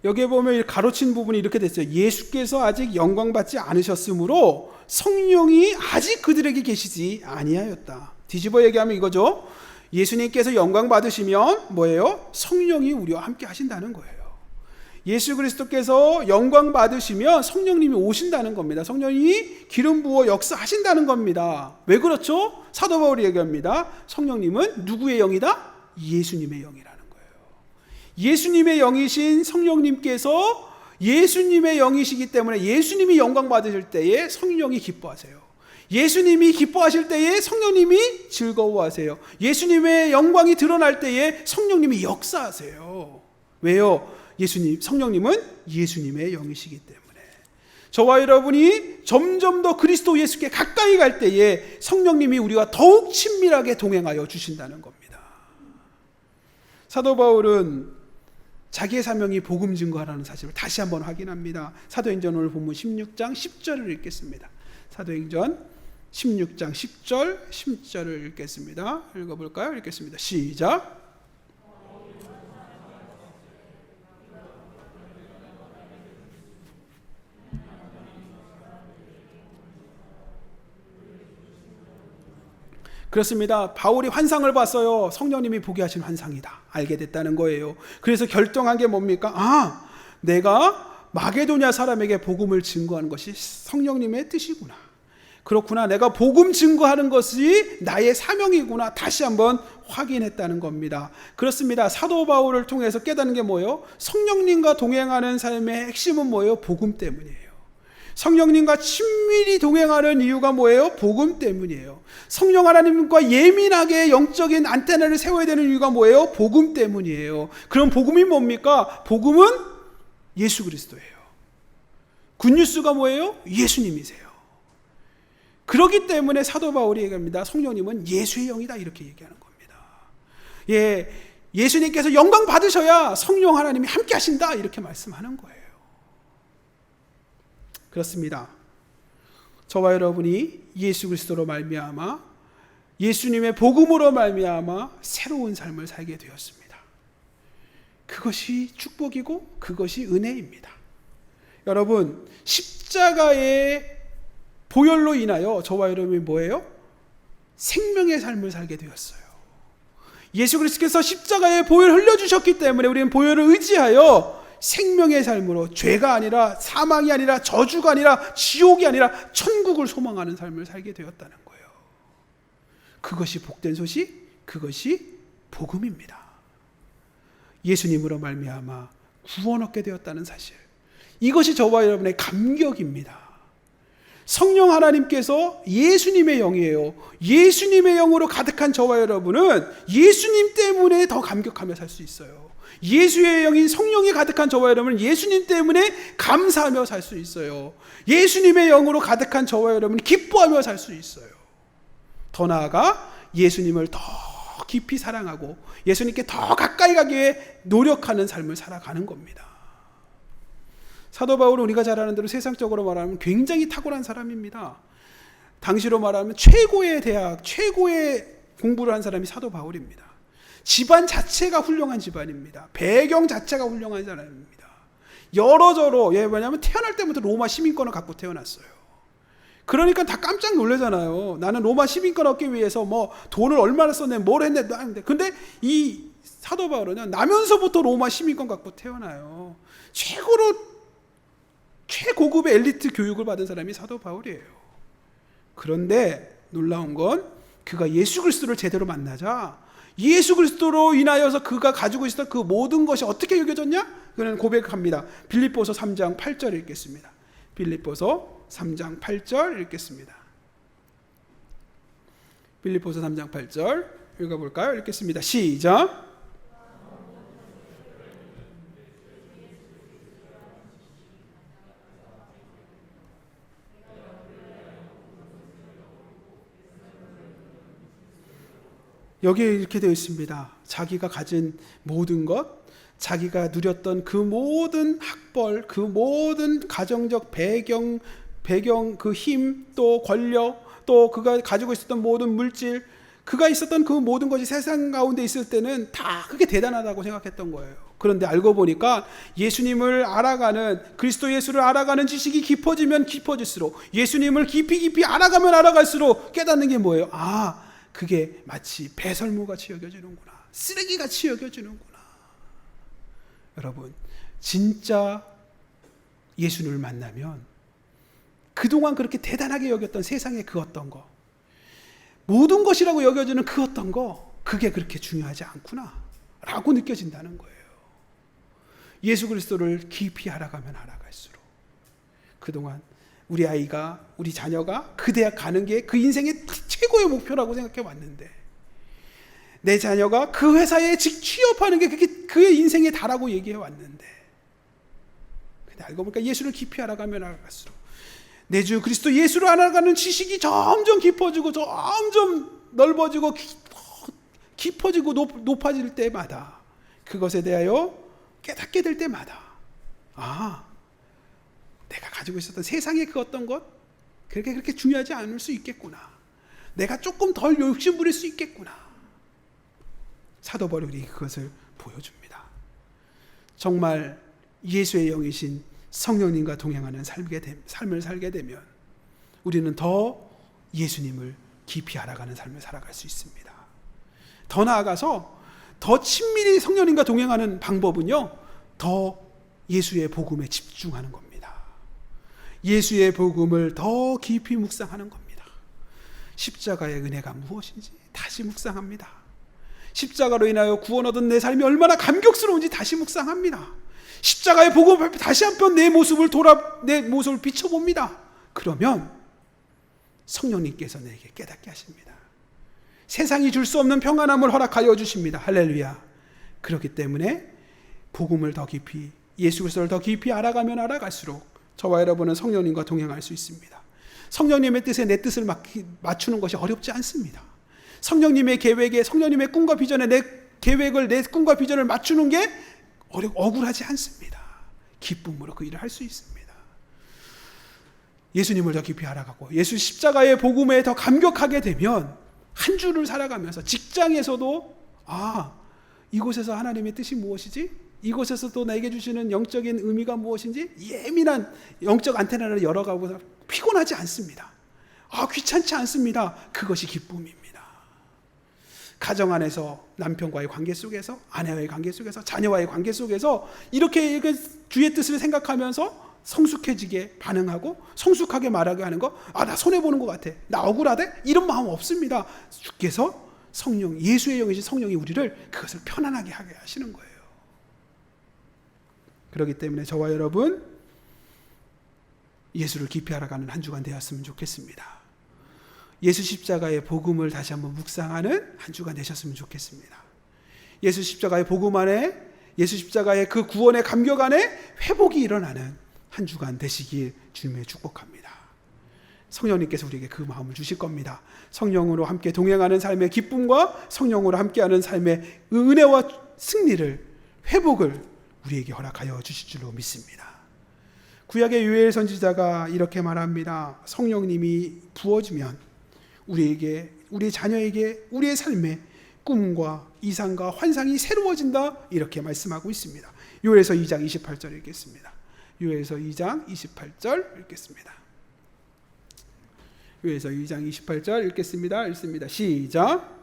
여기에 보면 가로친 부분이 이렇게 됐어요. 예수께서 아직 영광받지 않으셨으므로 성령이 아직 그들에게 계시지 아니하였다. 뒤집어 얘기하면 이거죠. 예수님께서 영광 받으시면 뭐예요? 성령이 우리와 함께 하신다는 거예요. 예수 그리스도께서 영광 받으시면 성령님이 오신다는 겁니다. 성령이 기름 부어 역사하신다는 겁니다. 왜 그렇죠? 사도 바울이 얘기합니다. 성령님은 누구의 영이다? 예수님의 영이라는 거예요. 예수님의 영이신 성령님께서 예수님의 영이시기 때문에 예수님이 영광 받으실 때에 성령이 기뻐하세요. 예수님이 기뻐하실 때에 성령님이 즐거워하세요. 예수님의 영광이 드러날 때에 성령님이 역사하세요. 왜요? 성령님은 예수님의 영이시기 때문에. 저와 여러분이 점점 더 그리스도 예수께 가까이 갈 때에 성령님이 우리와 더욱 친밀하게 동행하여 주신다는 겁니다. 사도 바울은 자기의 사명이 복음 증거하라는 사실을 다시 한번 확인합니다. 사도행전 오늘 본문 16장 10절을 읽겠습니다. 사도행전 16장 10절을 읽겠습니다. 읽어볼까요? 읽겠습니다. 시작. 그렇습니다. 바울이 환상을 봤어요. 성령님이 보게 하신 환상이다. 알게 됐다는 거예요. 그래서 결정한 게 뭡니까? 내가 마게도냐 사람에게 복음을 증거하는 것이 성령님의 뜻이구나. 그렇구나. 내가 복음 증거하는 것이 나의 사명이구나. 다시 한번 확인했다는 겁니다. 그렇습니다. 사도 바울을 통해서 깨닫는 게 뭐예요? 성령님과 동행하는 삶의 핵심은 뭐예요? 복음 때문이에요. 성령님과 친밀히 동행하는 이유가 뭐예요? 복음 때문이에요. 성령 하나님과 예민하게 영적인 안테나를 세워야 되는 이유가 뭐예요? 복음 때문이에요. 그럼 복음이 뭡니까? 복음은 예수 그리스도예요. 굿뉴스가 뭐예요? 예수님이세요. 그렇기 때문에 사도 바울이 얘기합니다. 성령님은 예수의 영이다 이렇게 얘기하는 겁니다. 예수님께서 영광 받으셔야 성령 하나님이 함께 하신다 이렇게 말씀하는 거예요. 그렇습니다. 저와 여러분이 예수 그리스도로 말미암아 예수님의 복음으로 말미암아 새로운 삶을 살게 되었습니다. 그것이 축복이고 그것이 은혜입니다. 여러분, 십자가의 보혈로 인하여 저와 여러분이 뭐예요? 생명의 삶을 살게 되었어요. 예수 그리스도께서 십자가의 보혈을 흘려주셨기 때문에 우리는 보혈을 의지하여 생명의 삶으로 죄가 아니라 사망이 아니라 저주가 아니라 지옥이 아니라 천국을 소망하는 삶을 살게 되었다는 거예요. 그것이 복된 소식, 그것이 복음입니다. 예수님으로 말미암아 구원 얻게 되었다는 사실, 이것이 저와 여러분의 감격입니다. 성령 하나님께서 예수님의 영이에요. 예수님의 영으로 가득한 저와 여러분은 예수님 때문에 더 감격하며 살 수 있어요. 예수의 영인 성령이 가득한 저와 여러분은 예수님 때문에 감사하며 살 수 있어요. 예수님의 영으로 가득한 저와 여러분은 기뻐하며 살 수 있어요. 더 나아가 예수님을 더 깊이 사랑하고 예수님께 더 가까이 가기 위해 노력하는 삶을 살아가는 겁니다. 사도 바울은 우리가 잘 아는 대로 세상적으로 말하면 굉장히 탁월한 사람입니다. 당시로 말하면 최고의 대학, 최고의 공부를 한 사람이 사도 바울입니다. 집안 자체가 훌륭한 집안입니다. 배경 자체가 훌륭한 사람입니다. 여러저러, 왜냐하면 태어날 때부터 로마 시민권을 갖고 태어났어요. 그러니까 다 깜짝 놀라잖아요. 나는 로마 시민권 얻기 위해서 뭐 돈을 얼마나 썼네, 뭘 했네, 근데 이 사도 바울은 나면서부터 로마 시민권 갖고 태어나요. 최고급의 엘리트 교육을 받은 사람이 사도 바울이에요. 그런데 놀라운 건 그가 예수 그리스도를 제대로 만나자 예수 그리스도로 인하여서 그가 가지고 있었던 그 모든 것이 어떻게 여겨졌냐? 그는 고백합니다. 빌립보서 3장 8절 읽겠습니다. 빌립보서 3장 8절 읽겠습니다. 빌립보서 3장 8절 읽어볼까요? 읽겠습니다. 시작. 여기에 이렇게 되어 있습니다. 자기가 가진 모든 것, 자기가 누렸던 그 모든 학벌, 그 모든 가정적 배경 그 힘, 또 권력, 또 그가 가지고 있었던 모든 물질, 그가 있었던 그 모든 것이 세상 가운데 있을 때는 다 그게 대단하다고 생각했던 거예요. 그런데 알고 보니까 예수님을 알아가는, 그리스도 예수를 알아가는 지식이 깊어지면 깊어질수록, 예수님을 깊이 알아가면 알아갈수록 깨닫는 게 뭐예요? 아, 그게 마치 배설물같이 여겨지는구나, 쓰레기같이 여겨지는구나. 여러분, 진짜 예수님을 만나면 그동안 그렇게 대단하게 여겼던 세상의 그 어떤 거, 모든 것이라고 여겨지는 그 어떤 거, 그게 그렇게 중요하지 않구나 라고 느껴진다는 거예요. 예수 그리스도를 깊이 알아가면 알아갈수록, 그동안 우리 아이가, 우리 자녀가 그 대학 가는 게 그 인생의 최고의 목표라고 생각해 왔는데, 내 자녀가 그 회사에 취업하는 게 그게 그의 인생의 다라고 얘기해 왔는데, 근데 알고 보니까 예수를 깊이 알아가면 알아갈수록 내 주 그리스도 예수를 알아가는 지식이 점점 깊어지고 점점 넓어지고 깊어지고 높아질 때마다, 그것에 대하여 깨닫게 될 때마다, 아, 내가 가지고 있었던 세상의 그 어떤 것, 그렇게 중요하지 않을 수 있겠구나, 내가 조금 덜 욕심 부릴 수 있겠구나. 사도 바울이 그것을 보여줍니다. 정말 예수의 영이신 성령님과 동행하는 삶을 살게 되면 우리는 더 예수님을 깊이 알아가는 삶을 살아갈 수 있습니다. 더 나아가서 더 친밀히 성령님과 동행하는 방법은요, 더 예수의 복음에 집중하는 겁니다. 예수의 복음을 더 깊이 묵상하는 겁니다. 십자가의 은혜가 무엇인지 다시 묵상합니다. 십자가로 인하여 구원 얻은 내 삶이 얼마나 감격스러운지 다시 묵상합니다. 십자가의 복음 앞에 다시 한번 내 모습을 비춰봅니다. 그러면 성령님께서 내게 깨닫게 하십니다. 세상이 줄 수 없는 평안함을 허락하여 주십니다. 할렐루야. 그렇기 때문에 복음을 더 깊이, 예수 그리스도를 더 깊이 알아가면 알아갈수록 저와 여러분은 성령님과 동행할 수 있습니다. 성령님의 뜻에 내 뜻을 맞추는 것이 어렵지 않습니다. 성령님의 계획에, 성령님의 꿈과 비전에 내 계획을, 내 꿈과 비전을 맞추는 게 억울하지 않습니다. 기쁨으로 그 일을 할 수 있습니다. 예수님을 더 깊이 알아가고 예수 십자가의 복음에 더 감격하게 되면 한 주를 살아가면서 직장에서도, 아, 이곳에서 하나님의 뜻이 무엇이지? 이곳에서 또 나에게 주시는 영적인 의미가 무엇인지 예민한 영적 안테나를 열어가고 피곤하지 않습니다. 아, 귀찮지 않습니다. 그것이 기쁨입니다. 가정 안에서 남편과의 관계 속에서, 아내와의 관계 속에서, 자녀와의 관계 속에서 이렇게 주의 뜻을 생각하면서 성숙해지게 반응하고 성숙하게 말하게 하는 거, 아, 나 손해보는 것 같아, 나 억울하대, 이런 마음 없습니다. 주께서 성령, 예수의 영이신 성령이 우리를 그것을 편안하게 하게 하시는 거예요. 그렇기 때문에 저와 여러분, 예수를 깊이 알아가는 한 주간 되었으면 좋겠습니다. 예수 십자가의 복음을 다시 한번 묵상하는 한 주간 되셨으면 좋겠습니다. 예수 십자가의 복음 안에, 예수 십자가의 그 구원의 감격 안에 회복이 일어나는 한 주간 되시길 주님의 축복합니다. 성령님께서 우리에게 그 마음을 주실 겁니다. 성령으로 함께 동행하는 삶의 기쁨과 성령으로 함께하는 삶의 은혜와 승리를, 회복을 우리에게 허락하여 주실 줄로 믿습니다. 구약의 요엘 선지자가 이렇게 말합니다. 성령님이 부어지면 우리에게, 우리 자녀에게, 우리의 삶에 꿈과 이상과 환상이 새로워진다, 이렇게 말씀하고 있습니다. 요엘서 2장 28절 읽겠습니다. 요엘서 2장 28절 읽겠습니다. 요에서 2장 28절 읽겠습니다. 읽습니다. 시작.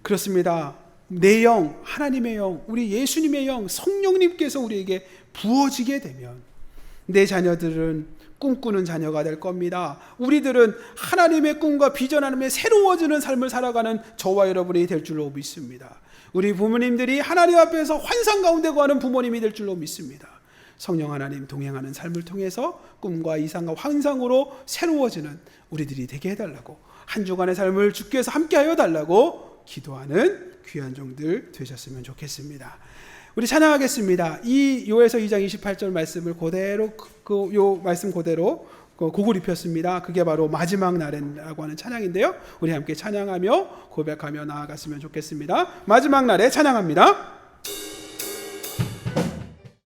그렇습니다. 내 영, 하나님의 영, 우리 예수님의 영, 성령님께서 우리에게 부어지게 되면 내 자녀들은 꿈꾸는 자녀가 될 겁니다. 우리들은 하나님의 꿈과 비전 안에 새로워지는 삶을 살아가는 저와 여러분이 될 줄로 믿습니다. 우리 부모님들이 하나님 앞에서 환상 가운데 거하는 부모님이 될 줄로 믿습니다. 성령 하나님 동행하는 삶을 통해서 꿈과 이상과 환상으로 새로워지는 우리들이 되게 해달라고, 한 주간의 삶을 주께서 함께하여 달라고 기도하는 귀한 종들 되셨으면 좋겠습니다. 우리 찬양하겠습니다. 이 요에서 2장 28절 말씀을 그대로 요 말씀 그대로 곡을 입혔습니다. 그게 바로 마지막 날엔라고 하는 찬양인데요. 우리 함께 찬양하며 고백하며 나아갔으면 좋겠습니다. 마지막 날에 찬양합니다.